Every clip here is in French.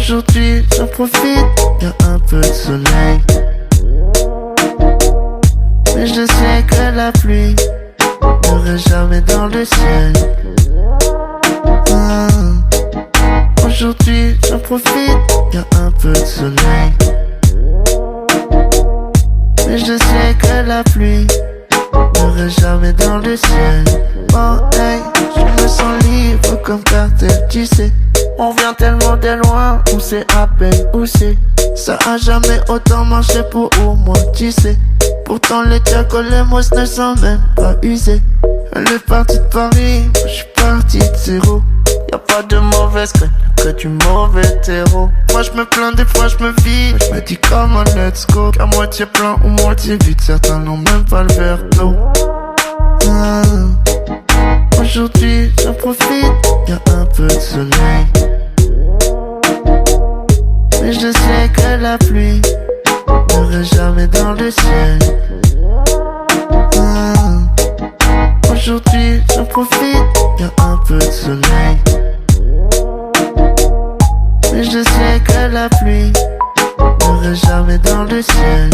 Aujourd'hui j'en profite, y'a un peu de soleil. Mais je sais que la pluie n'aurait jamais dans le ciel. Aujourd'hui j'en profite, y'a un peu de soleil. Mais je sais que la pluie n'aurait jamais dans le ciel. Oh hey, je me sens libre comme cartel, tu sais. On vient tellement de loin, on sait à peine où c'est. Ça a jamais autant marché pour moi, tu sais. Pourtant les diacoles ne sont même pas usés. Elle est partie de Paris, moi je suis parti de zéro. Y'a pas de mauvaise graine, que du mauvais terreau. Moi je me plains des fois, je me vis, je me dis comment let's go. Qu'à moitié plein ou moitié vide, certains n'ont même pas le verre d'eau. Aujourd'hui j'en profite, y'a un peu de soleil. Mais je sais que la pluie n'aurait jamais dans le ciel. Aujourd'hui j'en profite, y'a un peu de soleil. Mais je sais que la pluie n'aurait jamais dans le ciel.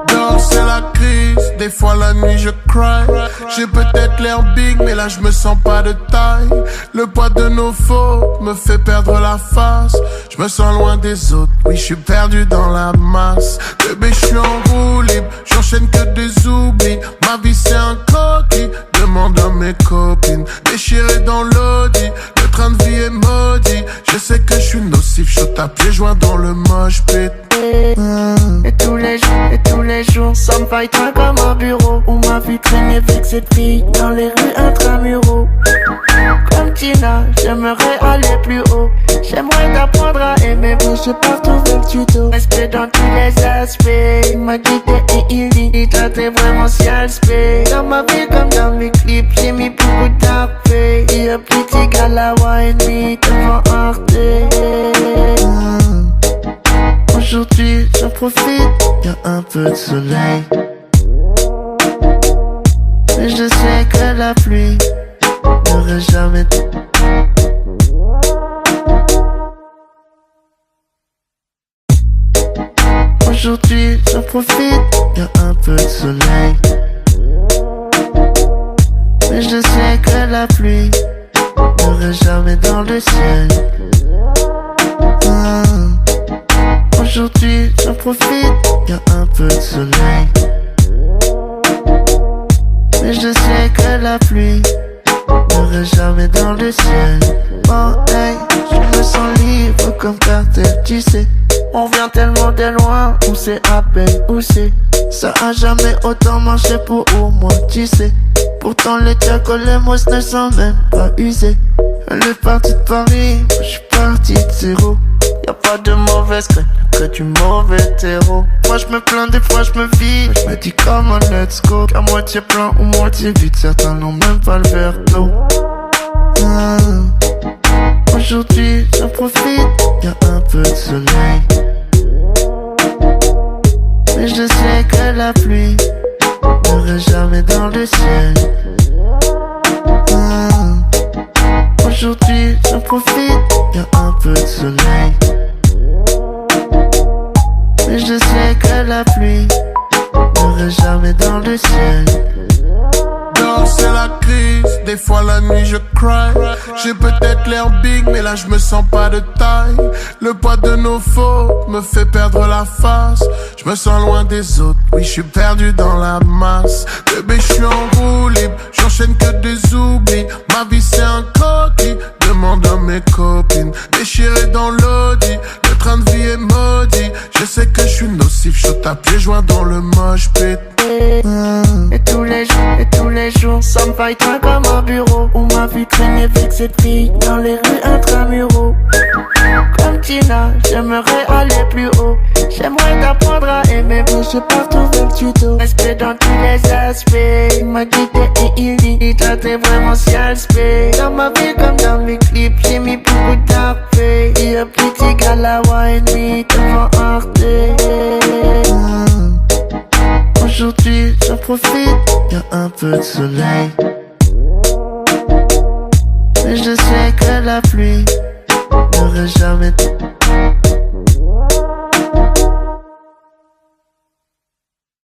Donc c'est la crise, des fois la nuit je cry. J'ai peut-être l'air big mais là je me sens pas de taille. Le poids de nos fautes me fait perdre la face. Je me sens loin des autres, oui je suis perdu dans la masse. Bébé je suis en roue libre, j'enchaîne que des oublis. Ma vie c'est un coquille, demande à mes copines. Déchiré dans l'audi, le train de vie est maudit. Je sais que je suis nocif, je tape pieds joints dans le mosh pit. Et tous les jours, ça me fight comme un bureau. On m'a vu traîner avec cette fille dans les rues intramuraux. Comme Tina, j'aimerais aller plus haut. J'aimerais t'apprendre à aimer, mais j'ai pas trouvé le tuto. Respect dans tous les aspects. Il m'a guidé et il dit, toi t'es vraiment ciel-spé. Dans ma vie comme dans mes clips, j'ai mis beaucoup d'arpés. Il y a petit gars la wine me devant Arte. Aujourd'hui j'en profite, y'a un peu de soleil. Mais je sais que la pluie n'aurait jamais. Aujourd'hui j'en profite, y'a un peu de soleil. Mais je sais que la pluie n'aurait jamais dans le ciel. Aujourd'hui j'en profite, y'a un peu de soleil. Mais je sais que la pluie n'aurait jamais dans le ciel. Oh hey, je me sens libre comme cartel, tu sais. On vient tellement de loin, on sait à peine où c'est. Ça a jamais autant marché pour moi, tu sais. Pourtant les diacoles ne sont même pas usés. Elle est partie de Paris, moi je suis parti de zéro. Y'a pas de mauvaise graine, que du mauvais terreau. Moi je me plains des fois, je me vis, je me dis comment let's go. Qu'à moitié plein ou moitié vide, certains n'ont même pas le verre d'eau. Aujourd'hui j'en profite, y'a un peu de soleil. Mais je sais que la pluie n'aurait jamais dans le ciel. Aujourd'hui j'en profite, y'a un peu de soleil. Mais je sais que la pluie n'aurait jamais dans le ciel. Donc c'est la crise, des fois la nuit je cry. J'ai peut-être l'air big mais là je me sens pas de taille. Le poids de nos fautes me fait perdre la face. Je me sens loin des autres, oui je suis perdu dans la masse. Bébé je suis en roue libre, j'enchaîne que des oublis. Ma vie c'est un coquille, demande à mes copines. Déchiré dans l'audi, le train de vie est maudit. Je sais que je suis nocif, je tape pieds joints dans le mosh pit. Et tous les jours, ça me fight comme un bureau. On m'a vu traîner avec cette fille dans les rues intramuraux. Comme Tina, j'aimerais aller plus haut. J'aimerais t'apprendre à aimer, mais j'ai pas trouvé le tuto. Respect dans tous les aspects. Il m'a guidé et il dit, toi t'es vraiment ciel-spé. Dans ma vie comme dans mes clips, j'ai mis beaucoup d'arpés. Il y a petit gars la wine me devant Arte. Aujourd'hui j'en profite, y'a un peu de soleil. Mais je sais que la pluie n'aurait jamais.